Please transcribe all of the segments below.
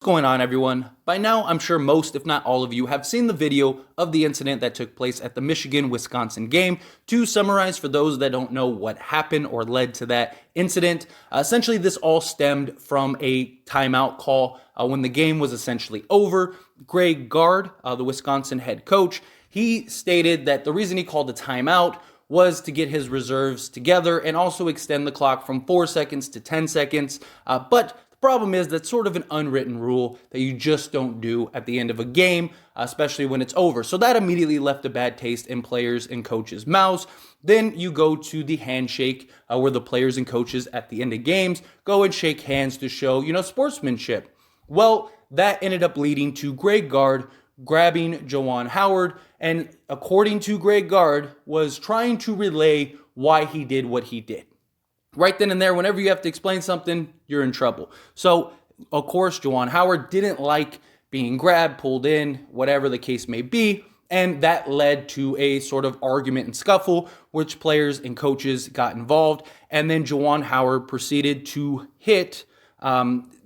Going on, everyone? By now, I'm sure most, if not all of you, have seen the video of the incident that took place at the Michigan-Wisconsin game. To summarize for those that don't know what happened or led to that incident, essentially this all stemmed from a timeout call when the game was essentially over. Greg Gard, the Wisconsin head coach, he stated that the reason he called a timeout was to get his reserves together and also extend the clock from 4 seconds to 10 seconds. But the problem is that's sort of an unwritten rule that you just don't do at the end of a game, especially when it's over. So that immediately left a bad taste in players and coaches' mouths. Then you go to the handshake where the players and coaches at the end of games go and shake hands to show, sportsmanship. Well, that ended up leading to Greg Gard grabbing Juwan Howard, and according to Greg Gard, was trying to relay why he did what he did. Right then and there, whenever you have to explain something, you're in trouble. So, of course, Juwan Howard didn't like being grabbed, pulled in, whatever the case may be, and that led to a sort of argument and scuffle, which players and coaches got involved, and then Juwan Howard proceeded to hit.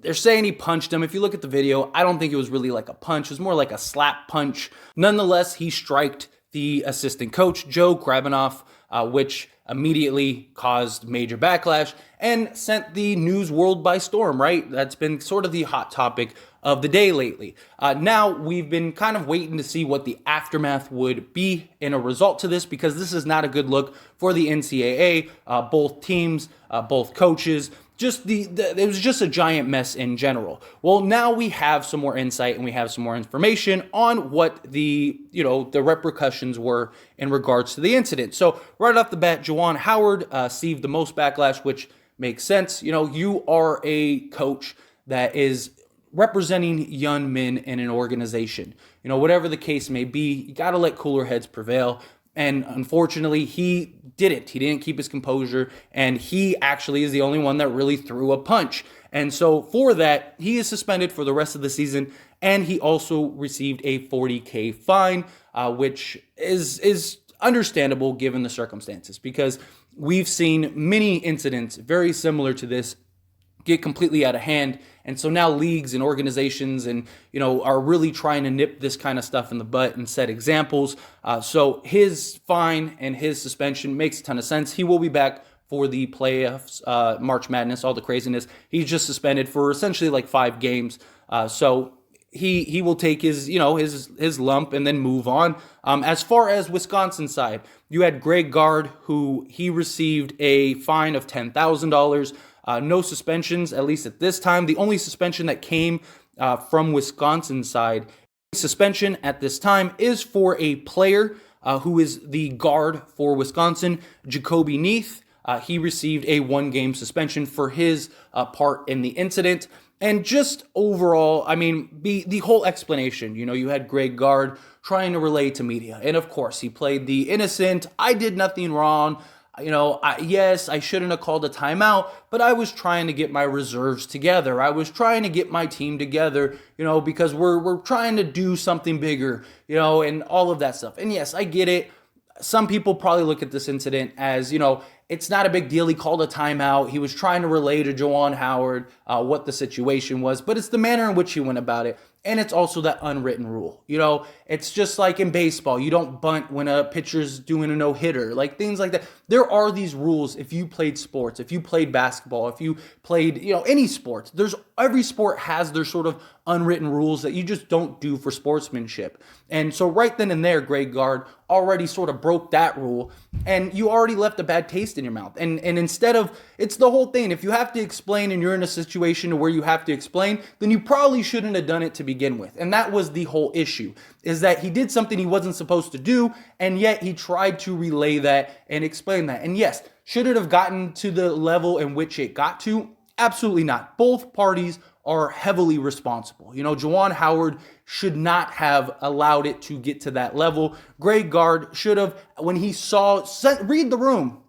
They're saying he punched him. If you look at the video, I don't think it was really like a punch. It was more like a slap punch. Nonetheless, he striked the assistant coach, Joe Grabanoff, which immediately caused major backlash and sent the news world by storm, right? That's been sort of the hot topic of the day lately. Now, we've been kind of waiting to see what the aftermath would be in a result to this, because this is not a good look for the NCAA, both teams, both coaches. It was just a giant mess in general. Well, now we have some more insight and we have some more information on what the repercussions were in regards to the incident. So right off the bat, Juwan Howard received the most backlash, which makes sense. You are a coach that is representing young men in an organization. Whatever the case may be, you got to let cooler heads prevail. And unfortunately, he didn't. He didn't keep his composure, and he actually is the only one that really threw a punch. And so for that, he is suspended for the rest of the season, and he also received a $40,000 fine, which is understandable given the circumstances, because we've seen many incidents very similar to this get completely out of hand. And so now leagues and organizations are really trying to nip this kind of stuff in the butt and set examples. So his fine and his suspension makes a ton of sense. He will be back for the playoffs, March Madness, all the craziness. He's just suspended for essentially like 5 games. So he will take his lump and then move on. As far as Wisconsin side, you had Greg Gard, who he received a fine of $10,000. No suspensions, at least at this time. The only suspension that came from Wisconsin side, suspension at this time, is for a player who is the guard for Wisconsin, Jacoby Neath. He received a 1-game suspension for his part in the incident. And just overall, the whole explanation, you had Greg Gard trying to relay to media. And of course, he played the innocent, I did nothing wrong. Yes, I shouldn't have called a timeout, but I was trying to get my reserves together. I was trying to get my team together, because we're trying to do something bigger, and all of that stuff. And yes, I get it. Some people probably look at this incident as, it's not a big deal. He called a timeout. He was trying to relay to Juwan Howard what the situation was, but it's the manner in which he went about it. And it's also that unwritten rule. It's just like in baseball. You don't bunt when a pitcher's doing a no-hitter, like things like that. There are these rules if you played sports, if you played basketball, if you played, any sport. Every sport has their sort of unwritten rules that you just don't do for sportsmanship. And so right then and there, Greg Gard already sort of broke that rule, and you already left a bad taste in your mouth. And instead of, it's the whole thing. If you have to explain and you're in a situation where you have to explain, then you probably shouldn't have done it to begin with. And that was the whole issue, is that he did something he wasn't supposed to do, and yet he tried to relay that and explain that. And yes, should it have gotten to the level in which it got to? Absolutely not. Both parties are heavily responsible. Juwan Howard should not have allowed it to get to that level. Greg Gard should have, when he read the room,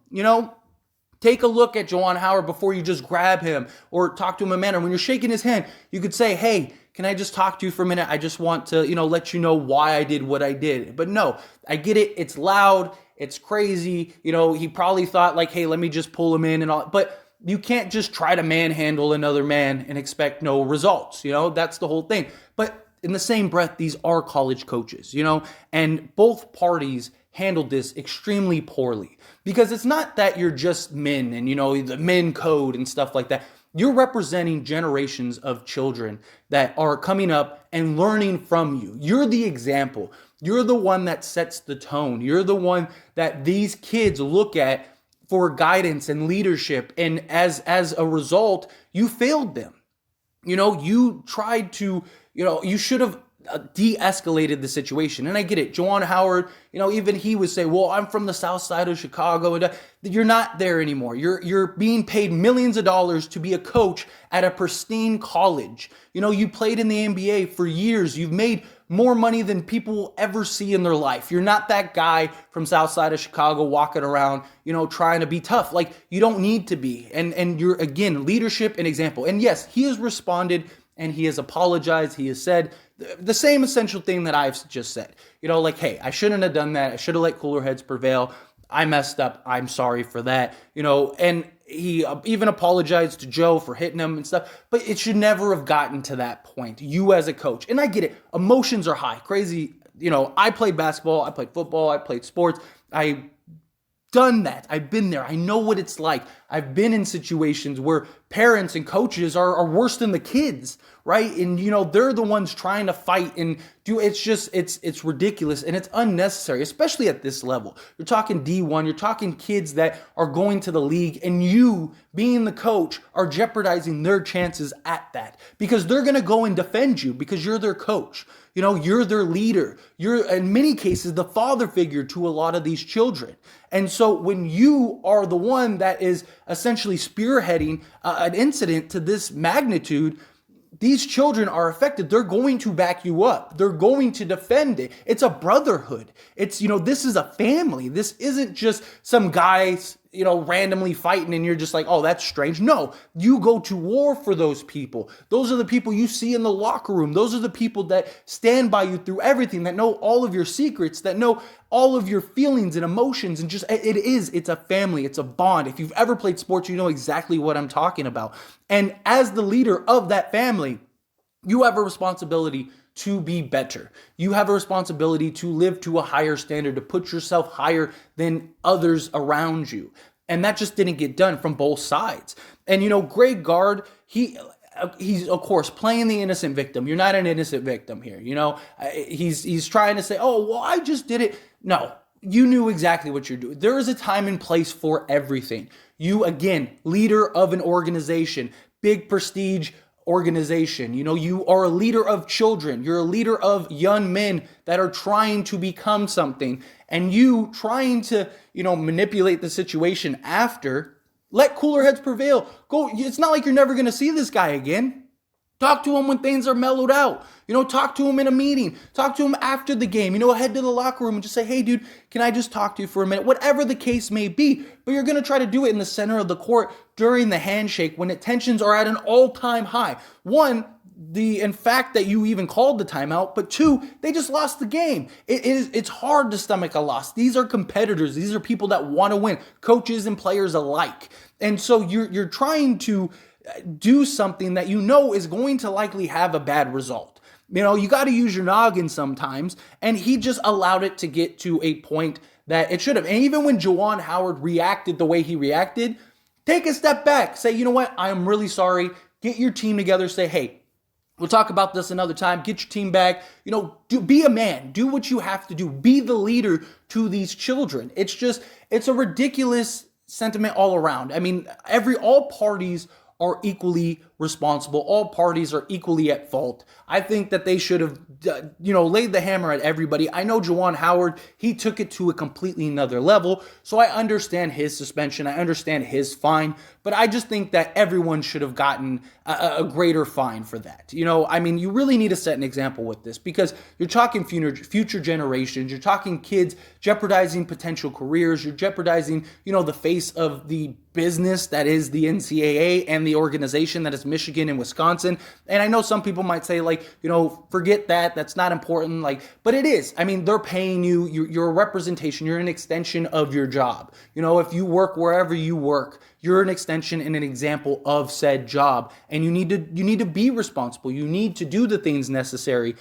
take a look at Juwan Howard before you just grab him or talk to him in a manner. When you're shaking his hand, you could say, hey, can I just talk to you for a minute? I just want to, let you know why I did what I did. But no, I get it. It's loud. It's crazy. He probably thought like, hey, let me just pull him in and all. But you can't just try to manhandle another man and expect no results. That's the whole thing. But in the same breath, these are college coaches, and both parties handled this extremely poorly, because it's not that you're just men and, the men code and stuff like that. You're representing generations of children that are coming up and learning from you. You're the example. You're the one that sets the tone. You're the one that these kids look at for guidance and leadership. And as a result, you failed them. You tried to, you should have de-escalated the situation. And I get it. Juwan Howard, even he would say, well, I'm from the south side of Chicago. And you're not there anymore. You're being paid millions of dollars to be a coach at a pristine college. You played in the NBA for years. You've made more money than people will ever see in their life. You're not that guy from south side of Chicago walking around, trying to be tough. Like, you don't need to be. And you're, again, leadership and example. And yes, he has responded and he has apologized. He has said the same essential thing that I've just said. Hey, I shouldn't have done that. I should have let cooler heads prevail. I messed up. I'm sorry for that. And he even apologized to Joe for hitting him and stuff. But it should never have gotten to that point. You as a coach. And I get it. Emotions are high. Crazy. I played basketball. I played football. I played sports. I done that. I've been there. I know what it's like. I've been in situations where parents and coaches are worse than the kids, right? And, they're the ones trying to fight and it's ridiculous and it's unnecessary, especially at this level. You're talking D1, you're talking kids that are going to the league, and you, being the coach, are jeopardizing their chances at that because they're going to go and defend you because you're their coach. You're their leader. You're, in many cases, the father figure to a lot of these children. And so when you are the one that is essentially spearheading an incident to this magnitude, these children are affected. They're going to back you up. They're going to defend it. It's a brotherhood. It's, this is a family. This isn't just some guys, randomly fighting and you're just like, oh, that's strange. No, you go to war for those people. Those are the people you see in the locker room. Those are the people that stand by you through everything, that know all of your secrets, that know all of your feelings and emotions. And it's a family. It's a bond. If you've ever played sports, you know exactly what I'm talking about. And as the leader of that family, you have a responsibility to be better. You have a responsibility to live to a higher standard, to put yourself higher than others around you. And that just didn't get done from both sides. And, Greg Gard, he's of course playing the innocent victim. You're not an innocent victim here. He's trying to say, oh, well, I just did it. No, you knew exactly what you're doing. There is a time and place for everything. You, again, leader of an organization, big prestige organization. You are a leader of children. You're a leader of young men that are trying to become something. And you trying to, manipulate the situation after, let cooler heads prevail. Go. It's not like you're never going to see this guy again. Talk to him when things are mellowed out. Talk to him in a meeting. Talk to him after the game. Head to the locker room and just say, hey, dude, can I just talk to you for a minute? Whatever the case may be. But you're going to try to do it in the center of the court during the handshake when tensions are at an all-time high. One, in fact that you even called the timeout, but two, they just lost the game. It's hard to stomach a loss. These are competitors. These are people that want to win, coaches and players alike. And so you're trying to do something that is going to likely have a bad result. You got to use your noggin sometimes, and he just allowed it to get to a point that it should have. And even when Juwan Howard reacted the way he reacted, take a step back. Say, you know what? I am really sorry. Get your team together. Say, hey, we'll talk about this another time. Get your team back. Be a man. Do what you have to do. Be the leader to these children. It's a ridiculous sentiment all around. I mean, all parties are equally responsible. All parties are equally at fault. I think that they should have, laid the hammer at everybody. I know Juwan Howard, he took it to a completely another level. So I understand his suspension. I understand his fine. But I just think that everyone should have gotten a greater fine for that. You really need to set an example with this because you're talking future generations. You're talking kids jeopardizing potential careers. You're jeopardizing, the face of the business that is the NCAA and the organization that has Michigan and Wisconsin. And I know some people might say, like, forget that. That's not important. Like, but it is. I mean, they're paying you. You're a representation. You're an extension of your job. If you work wherever you work, you're an extension and an example of said job. And you need to be responsible. You need to do the things necessary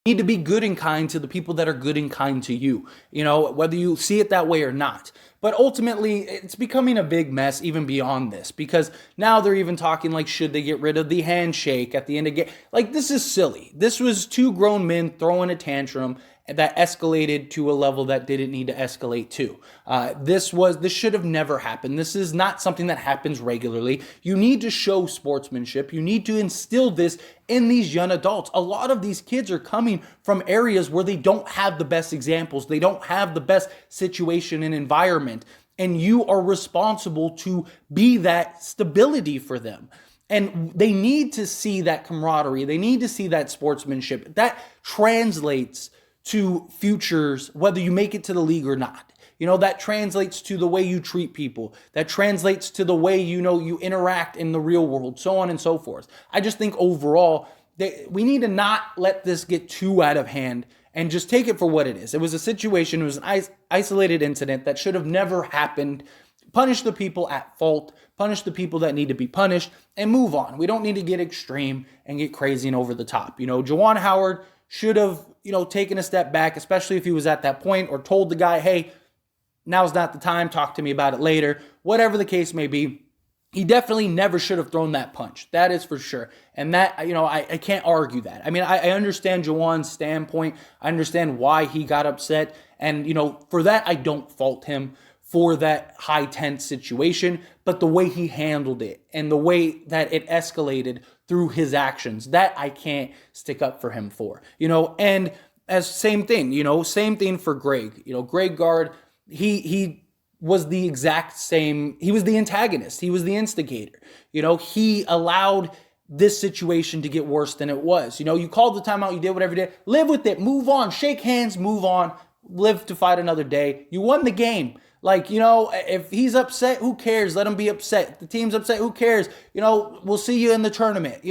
need to be good and kind to the people that are good and kind to you, whether you see it that way or not. But ultimately, it's becoming a big mess even beyond this, because now they're even talking like, should they get rid of the handshake at the end of the game? Like, this is silly. This was two grown men throwing a tantrum that escalated to a level that didn't need to escalate to. This should have never happened. This is not something that happens regularly. You need to show sportsmanship. You need to instill this in these young adults. A lot of these kids are coming from areas where they don't have the best examples. They don't have the best situation and environment. And you are responsible to be that stability for them. And they need to see that camaraderie. They need to see that sportsmanship. That translates to futures, whether you make it to the league or not. That translates to the way you treat people. That translates to the way, you interact in the real world, so on and so forth. I just think overall, we need to not let this get too out of hand and just take it for what it is. It was a situation, it was an isolated incident that should have never happened. Punish the people at fault, punish the people that need to be punished, and move on. We don't need to get extreme and get crazy and over the top. Juwan Howard should have, taken a step back, especially if he was at that point, or told the guy, hey, now's not the time, talk to me about it later. Whatever the case may be, he definitely never should have thrown that punch. That is for sure. And that, I can't argue that. I mean, I understand Juwan's standpoint. I understand why he got upset. And, for that, I don't fault him for that high tense situation, but the way he handled it and the way that it escalated through his actions, that I can't stick up for him for, and as same thing for Greg, Greg Gard, he was the exact same. He was the antagonist. He was the instigator. He allowed this situation to get worse than it was. You called the timeout, you did whatever you did, live with it, move on, shake hands, move on, live to fight another day. You won the game. Like, if he's upset, who cares? Let him be upset. If the team's upset, who cares? We'll see you in the tournament,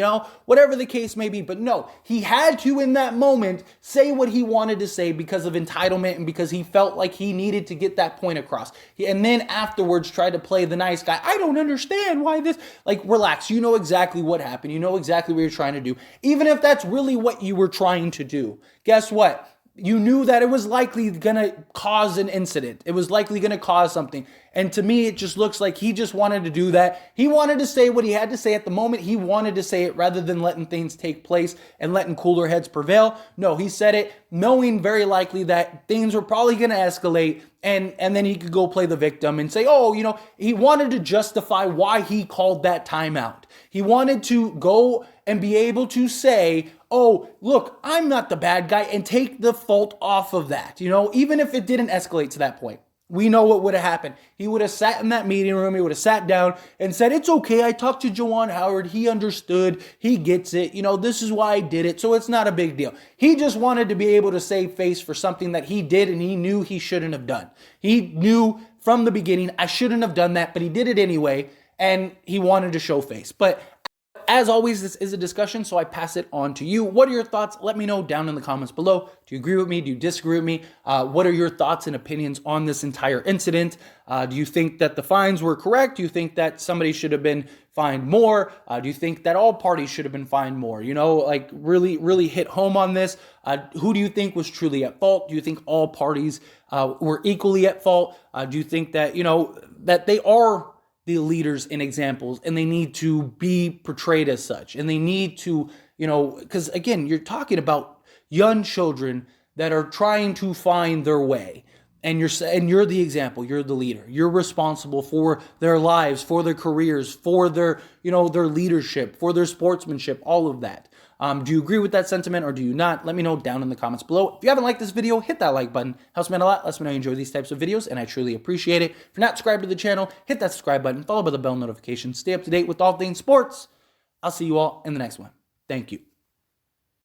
whatever the case may be. But no, he had to, in that moment, say what he wanted to say because of entitlement and because he felt like he needed to get that point across. And then afterwards tried to play the nice guy. I don't understand why this, like, relax. You know exactly what happened. You know exactly what you're trying to do. Even if that's really what you were trying to do. Guess what? You knew that it was likely going to cause an incident. It was likely going to cause something. And to me, it just looks like he just wanted to do that. He wanted to say what he had to say at the moment. He wanted to say it rather than letting things take place and letting cooler heads prevail. No, he said it knowing very likely that things were probably going to escalate. And then he could go play the victim and say, he wanted to justify why he called that timeout. He wanted to go and be able to say, oh, look, I'm not the bad guy, and take the fault off of that. Even if it didn't escalate to that point, we know what would have happened. He would have sat in that meeting room. He would have sat down and said, it's okay. I talked to Juwan Howard. He understood. He gets it. This is why I did it. So it's not a big deal. He just wanted to be able to save face for something that he did and he knew he shouldn't have done. He knew from the beginning, I shouldn't have done that, but he did it anyway. And he wanted to show face. But as always, this is a discussion, so I pass it on to you. What are your thoughts? Let me know down in the comments below. Do you agree with me? Do you disagree with me? What are your thoughts and opinions on this entire incident? Do you think that the fines were correct? Do you think that somebody should have been fined more? Do you think that all parties should have been fined more? Really, really hit home on this. Who do you think was truly at fault? Do you think all parties were equally at fault? Do you think that, that they are the leaders and examples, and they need to be portrayed as such, and they need to, because again, you're talking about young children that are trying to find their way, and you're the example, you're the leader, you're responsible for their lives, for their careers, for their, their leadership, for their sportsmanship, all of that. Do you agree with that sentiment or do you not? Let me know down in the comments below. If you haven't liked this video, hit that like button. Helps me out a lot. Lets me know you enjoy these types of videos, and I truly appreciate it. If you're not subscribed to the channel, hit that subscribe button, followed by the bell notification. Stay up to date with all things sports. I'll see you all in the next one. Thank you.